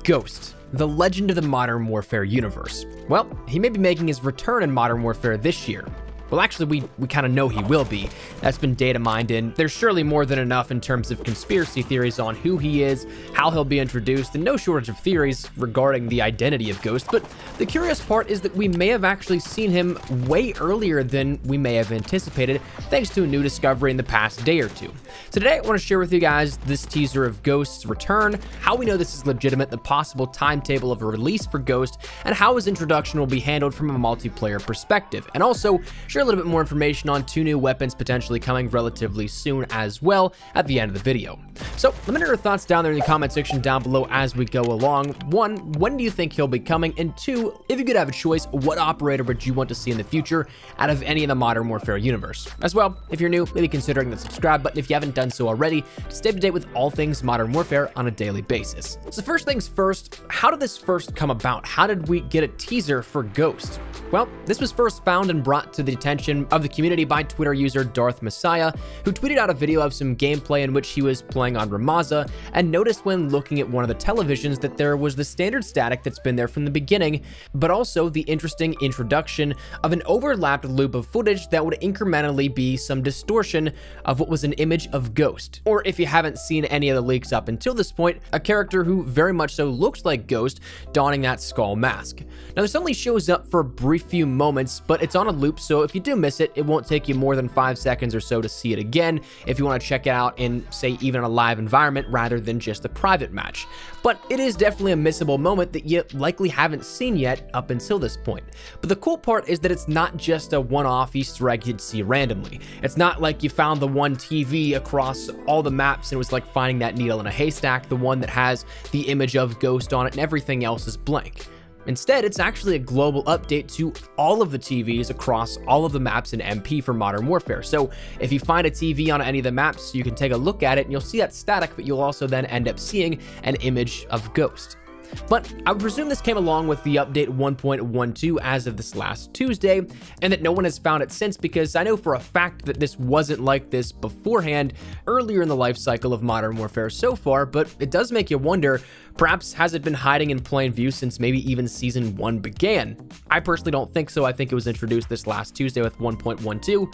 Ghost, the legend of the Modern Warfare universe. Well, he may be making his return in Modern Warfare this year. Well, actually, we kind of know he will be. That's been data mined in. There's surely more than enough in terms of conspiracy theories on who he is, how he'll be introduced, and no shortage of theories regarding the identity of Ghost. But the curious part is that we may have actually seen him way earlier than we may have anticipated, thanks to a new discovery in the past day or two. So today, I want to share with you guys this teaser of Ghost's return, how we know this is legitimate, the possible timetable of a release for Ghost, and how his introduction will be handled from a multiplayer perspective. And also, share a little bit more information on 2 new weapons potentially coming relatively soon as well at the end of the video. So let me know your thoughts down there in the comment section down below as we go along. 1, when do you think he'll be coming? And 2, if you could have a choice, what operator would you want to see in the future out of any of the Modern Warfare universe? As well, if you're new, maybe considering the subscribe button if you haven't done so already to stay up to date with all things Modern Warfare on a daily basis. So first things first, how did this first come about? How did we get a teaser for Ghost? Well, this was first found and brought to the attention of the community by Twitter user Darth Messiah, who tweeted out a video of some gameplay in which he was playing on Ramaza and noticed when looking at one of the televisions that there was the standard static that's been there from the beginning, but also the interesting introduction of an overlapped loop of footage that would incrementally be some distortion of what was an image of Ghost. Or if you haven't seen any of the leaks up until this point, a character who very much so looked like Ghost, donning that skull mask. Now this only shows up for a brief few moments, but it's on a loop, so if you do miss it, it won't take you more than 5 seconds or so to see it again if you want to check it out in, say, even a live environment rather than just a private match. But it is definitely a missable moment that you likely haven't seen yet up until this point. But the cool part is that it's not just a one-off Easter egg you'd see randomly. It's not like you found the one TV across all the maps and it was like finding that needle in a haystack, the one that has the image of Ghost on it and everything else is blank. Instead, it's actually a global update to all of the TVs across all of the maps in MP for Modern Warfare. So if you find a TV on any of the maps, you can take a look at it and you'll see that static, but you'll also then end up seeing an image of Ghost. But I would presume this came along with the update 1.12 as of this last Tuesday, and that no one has found it since, because I know for a fact that this wasn't like this beforehand earlier in the life cycle of Modern Warfare so far, but it does make you wonder, perhaps has it been hiding in plain view since maybe even Season 1 began? I personally don't think so. I think it was introduced this last Tuesday with 1.12,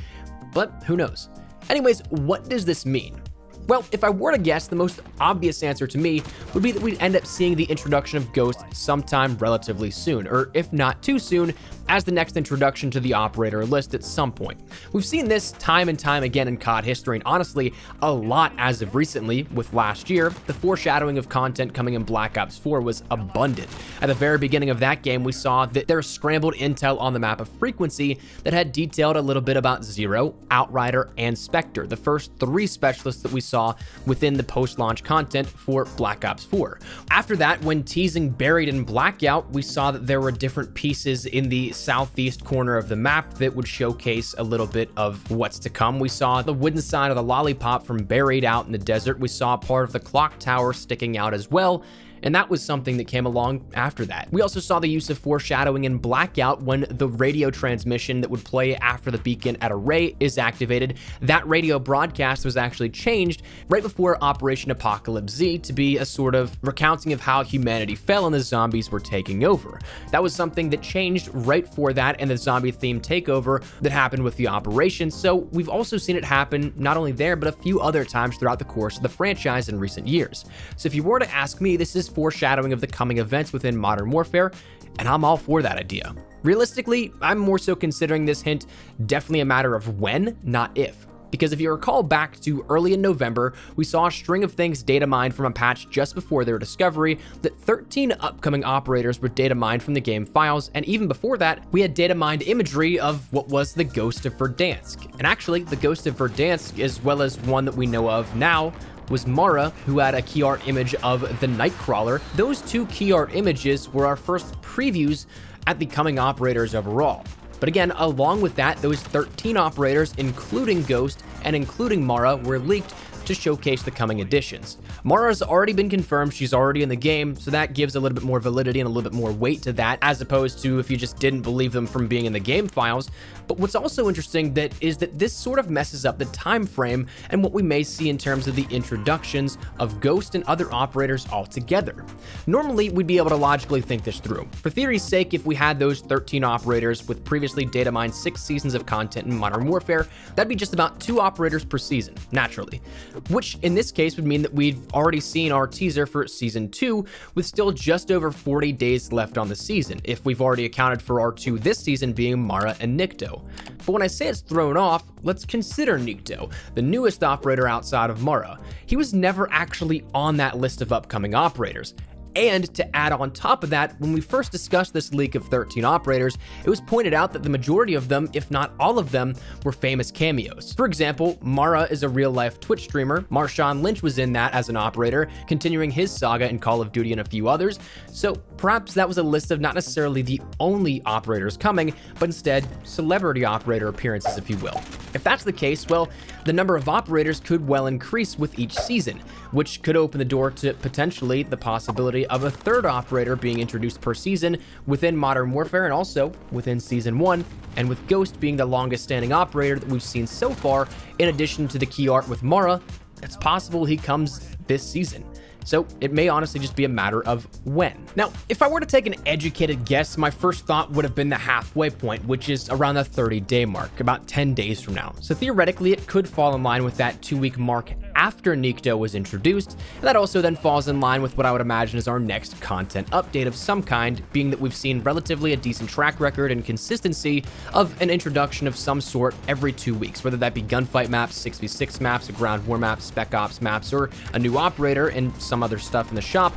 but who knows? Anyways, what does this mean? Well, if I were to guess, the most obvious answer to me would be that we'd end up seeing the introduction of Ghost sometime relatively soon, or if not too soon, as the next introduction to the operator list at some point. We've seen this time and time again in COD history, and honestly, a lot as of recently. With last year, the foreshadowing of content coming in Black Ops 4 was abundant. At the very beginning of that game, we saw that there was scrambled intel on the map of Frequency that had detailed a little bit about Zero, Outrider, and Spectre, the first 3 specialists that we saw within the post-launch content for Black Ops 4. After that, when teasing Buried in Blackout, we saw that there were different pieces in the southeast corner of the map that would showcase a little bit of what's to come. We saw the wooden side of the lollipop from Buried out in the desert. We saw part of the clock tower sticking out as well, and that was something that came along after that. We also saw the use of foreshadowing in Blackout when the radio transmission that would play after the beacon at Array is activated. That radio broadcast was actually changed right before Operation Apocalypse Z to be a sort of recounting of how humanity fell and the zombies were taking over. That was something that changed right for that and the zombie-themed takeover that happened with the operation. So we've also seen it happen not only there, but a few other times throughout the course of the franchise in recent years. So if you were to ask me, this is foreshadowing of the coming events within Modern Warfare, and I'm all for that idea. Realistically, I'm more so considering this hint definitely a matter of when, not if. Because if you recall back to early in November, we saw a string of things data mined from a patch just before their discovery that 13 upcoming operators were data mined from the game files, and even before that, we had data mined imagery of what was the Ghost of Verdansk. And actually, the Ghost of Verdansk, as well as one that we know of now, was Mara, who had a key art image of the Nightcrawler. Those 2 key art images were our first previews at the coming operators overall. But again, along with that, those 13 operators, including Ghost and including Mara, were leaked to showcase the coming additions. Mara's already been confirmed, she's already in the game, so that gives a little bit more validity and a little bit more weight to that, as opposed to if you just didn't believe them from being in the game files. But what's also interesting is that this sort of messes up the time frame and what we may see in terms of the introductions of Ghost and other operators altogether. Normally, we'd be able to logically think this through. For theory's sake, if we had those 13 operators with previously data mined 6 seasons of content in Modern Warfare, that'd be just about 2 operators per season, naturally. Which in this case would mean that we've already seen our teaser for Season 2 with still just over 40 days left on the season, if we've already accounted for our 2 this season being Mara and Nikto. But when I say it's thrown off, let's consider Nikto, the newest operator outside of Mara. He was never actually on that list of upcoming operators. And to add on top of that, when we first discussed this leak of 13 operators, it was pointed out that the majority of them, if not all of them, were famous cameos. For example, Mara is a real-life Twitch streamer. Marshawn Lynch was in that as an operator, continuing his saga in Call of Duty and a few others. So perhaps that was a list of not necessarily the only operators coming, but instead celebrity operator appearances, if you will. If that's the case, well, the number of operators could well increase with each season, which could open the door to potentially the possibility of a 3rd operator being introduced per season within Modern Warfare and also within Season 1, and with Ghost being the longest standing operator that we've seen so far, in addition to the key art with Mara, it's possible he comes this season. So it may honestly just be a matter of when. Now, if I were to take an educated guess, my first thought would have been the halfway point, which is around the 30-day mark, about 10 days from now. So theoretically, it could fall in line with that 2-week mark after Nikto was introduced, and that also then falls in line with what I would imagine is our next content update of some kind, being that we've seen relatively a decent track record and consistency of an introduction of some sort every 2 weeks, whether that be gunfight maps, 6v6 maps, a ground war map, spec ops maps, or a new operator and some other stuff in the shop.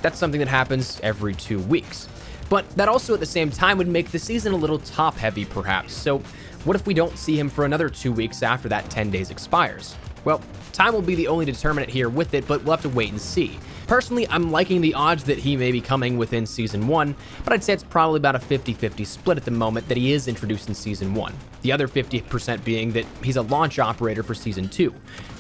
That's something that happens every 2 weeks. But that also at the same time would make the season a little top heavy perhaps. So what if we don't see him for another 2 weeks after that 10 days expires? Well, time will be the only determinant here with it, but we'll have to wait and see. Personally, I'm liking the odds that he may be coming within Season 1, but I'd say it's probably about a 50-50 split at the moment that he is introduced in Season 1. The other 50% being that he's a launch operator for Season 2.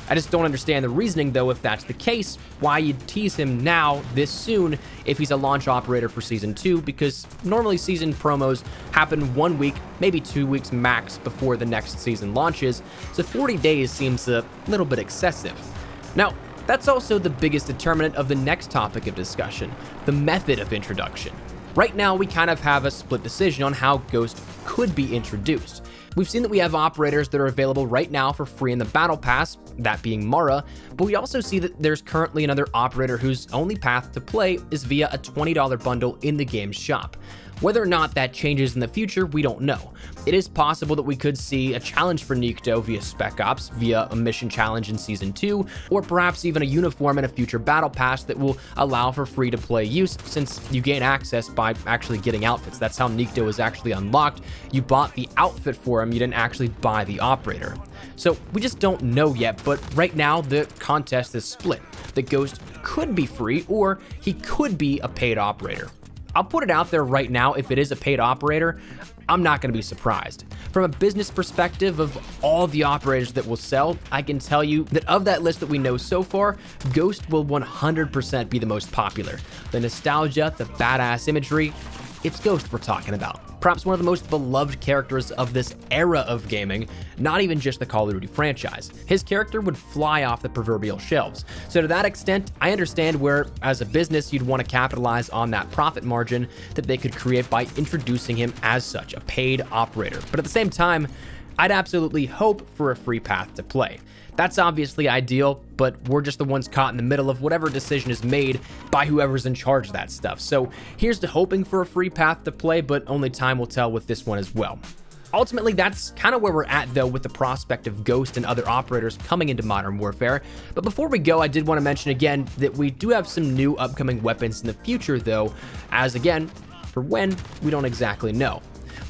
I just don't understand the reasoning though, if that's the case, why you'd tease him now this soon if he's a launch operator for Season 2, because normally season promos happen 1 week, maybe 2 weeks max before the next season launches, so 40 days seems a little bit excessive. Now, that's also the biggest determinant of the next topic of discussion, the method of introduction. Right now, we kind of have a split decision on how Ghost could be introduced. We've seen that we have operators that are available right now for free in the Battle Pass, that being Mara, but we also see that there's currently another operator whose only path to play is via a $20 bundle in the game's shop. Whether or not that changes in the future, we don't know. It is possible that we could see a challenge for Nikto via Spec Ops, via a mission challenge in Season 2, or perhaps even a uniform in a future Battle Pass that will allow for free-to-play use, since you gain access by actually getting outfits. That's how Nikto is actually unlocked. You bought the outfit for him, you didn't actually buy the operator. So we just don't know yet, but right now the contest is split. The Ghost could be free, or he could be a paid operator. I'll put it out there right now, if it is a paid operator, I'm not going to be surprised. From a business perspective of all the operators that will sell, I can tell you that of that list that we know so far, Ghost will 100% be the most popular. The nostalgia, the badass imagery, it's Ghost we're talking about. Perhaps one of the most beloved characters of this era of gaming, not even just the Call of Duty franchise. His character would fly off the proverbial shelves. So to that extent, I understand where, as a business, you'd want to capitalize on that profit margin that they could create by introducing him as such, a paid operator. But at the same time, I'd absolutely hope for a free path to play. That's obviously ideal, but we're just the ones caught in the middle of whatever decision is made by whoever's in charge of that stuff. So here's to hoping for a free path to play, but only time will tell with this one as well. Ultimately, that's kind of where we're at though with the prospect of Ghost and other operators coming into Modern Warfare. But before we go, I did want to mention again that we do have some new upcoming weapons in the future though, as again, for when, we don't exactly know.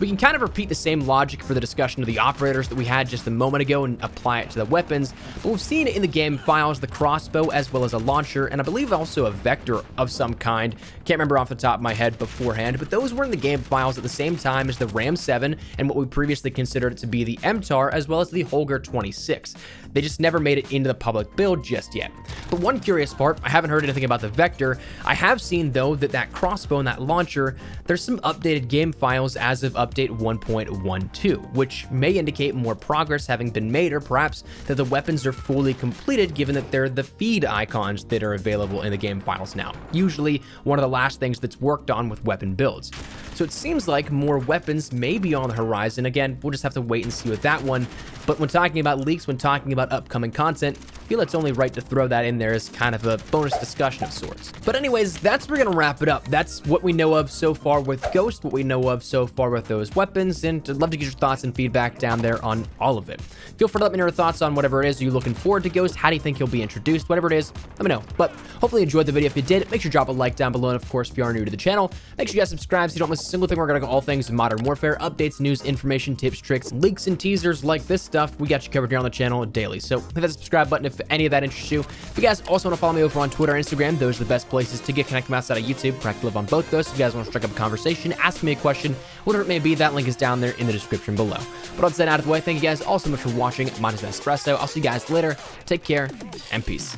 We can kind of repeat the same logic for the discussion of the operators that we had just a moment ago and apply it to the weapons, but we've seen in the game files the crossbow as well as a launcher, and I believe also a vector of some kind. Can't remember off the top of my head beforehand, but those were in the game files at the same time as the Ram 7 and what we previously considered to be the MTAR as well as the Holger 26. They just never made it into the public build just yet. But one curious part, I haven't heard anything about the vector. I have seen though that crossbow and that launcher, there's some updated game files as of update 1.12, which may indicate more progress having been made, or perhaps that the weapons are fully completed given that they're the feed icons that are available in the game files now. Usually one of the last things that's worked on with weapon builds. So it seems like more weapons may be on the horizon. Again, we'll just have to wait and see with that one. But when talking about leaks, when talking about upcoming content, I feel it's only right to throw that in there as kind of a bonus discussion of sorts. But anyways, that's where we're gonna wrap it up. That's what we know of so far with Ghost, what we know of so far with those weapons, and I'd love to get your thoughts and feedback down there on all of it. Feel free to let me know your thoughts on whatever it is. Are you looking forward to Ghost? How do you think he'll be introduced? Whatever it is, let me know. But hopefully you enjoyed the video. If you did, make sure to drop a like down below, and of course, if you are new to the channel, make sure you guys subscribe so you don't miss a single thing. We're gonna go all things Modern Warfare, updates, news, information, tips, tricks, leaks, and teasers like this stuff. We got you covered here on the channel daily. So hit that subscribe button if any of that interests you. If you guys also want to follow me over on Twitter and Instagram, those are the best places to get connected outside of YouTube. I live on both those. If you guys want to strike up a conversation, ask me a question, whatever it may be, that link is down there in the description below. But with that out of the way, thank you guys all so much for watching. My name is Espresso. I'll see you guys later. Take care and peace.